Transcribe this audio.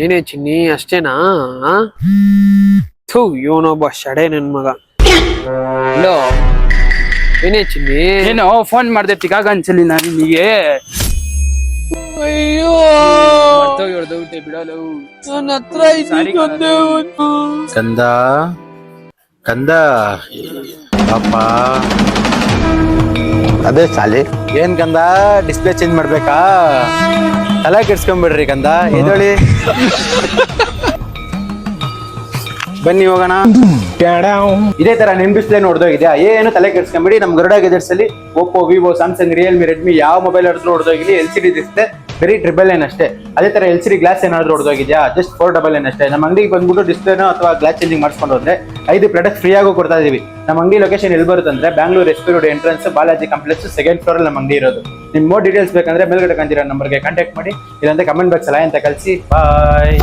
ಏನೇ ಚಿನ್ನಿ ಅಷ್ಟೇನಾ? ಥೂ ಇವನೊಬ್ಬ ಶಡೆ ನನ್ ಮಗ. ಹಲೋ ಏನೇ ಚಿನ್ನಿ? ಏನೋ ಫೋನ್ ಮಾಡ್ದೆ ತಿಗಾಗ ಅನ್ಸಲಿ ನಾನು ನಿನಗೆ. ಅಯ್ಯೋ ಬಿಡಲು ನನ್ನ ಹತ್ರ ಇದೊಂದೇ ಒಂದು. ಕಂದ ಕಂದ ಪಾಪ ಅದೇ ಸಾಲಿ ಏನ್ ಕಂದ ಡಿಸ್ಪ್ಲೇ ಚೇಂಜ್ ಮಾಡ್ಬೇಕಾ? ತಲೆ ಕೆಡ್ಸ್ಕೊಂಡ್ಬಿಡ್ರಿ ಕಂದ. ಎದೊಳಿ ಬನ್ನಿ ಹೋಗೋಣ. ಇದೇ ತರ ನಿಮ್ ಡಿಸ್ಪ್ಲೇ ನೋಡ್ದೋಗಿದ್ಯಾ? ಏನು ತಲೆ ಕೆಡ್ಸ್ಕೊಂಬಿಡಿ. ನಮ್ ಗರುಡ ಗ್ಯಾಜೆಟ್ಸ್ ಅಲ್ಲಿ Oppo, Vivo, Samsung, Realme, Redmi ಯಾವ ಮೊಬೈಲ್ ಆದ್ರೂ ನೋಡ್ದೋಗಿಲಿ LCD ಡಿಸ್ಪ್ಲೇ ಬರೀ 999 ಅಷ್ಟೇ. ಅದೇ ತರ LCD ಗ್ಲಾಸ್ ಏನಾದ್ರು ಹೊಡೆದೋಗಿದ್ಯಾ? ಜಸ್ಟ್ 499 ಅಷ್ಟೇ. ನಮ್ಮ ಅಂಗಡಿಗೆ ಬಂದ್ಬಿಟ್ಟು ಡಿಸ್ಪ್ಲೇನೋ ಅಥವಾ ಗ್ಲಾಸ್ ಚೇಂಜಿಂಗ್ ಮಾಡಿಸ್ಕೊಂಡು ಹೋದ್ರೆ 5 ಪ್ರಾಡಕ್ಟ್ ಫ್ರೀ ಆಗು ಕೊಡ್ತಾ ಇದೀವಿ. ನಮ್ಮ ಅಂಗಡಿ ಲೊಕೇಶನ್ ಎಲ್ಲಿ ಬರುತ್ತೆ ಅಂದ್ರೆ Bangalore SP road entrance Balaji complex 2nd floor ಅಲ್ಲಿ ನಮ್ಮ ಅಂಗಡಿ ಇರೋದು. ನಿಮ್ ಮೋರ್ ಡೀಟೇಲ್ಸ್ ಬೇಕಂದ್ರೆ ಮೇಲ್ಗಡೆ ಕಾಣ್ತಿರೋ ನಂಬರ್ಗೆ ಕಾಂಟ್ಯಾಕ್ಟ್ ಮಾಡಿ, ಇಲ್ಲಾಂದ್ರೆ ಕಮೆಂಟ್ ಬಾಕ್ಸ್ ಅಲ್ಲಿ ಅಂತ ಕಳಿಸಿ. ಬಾಯ್.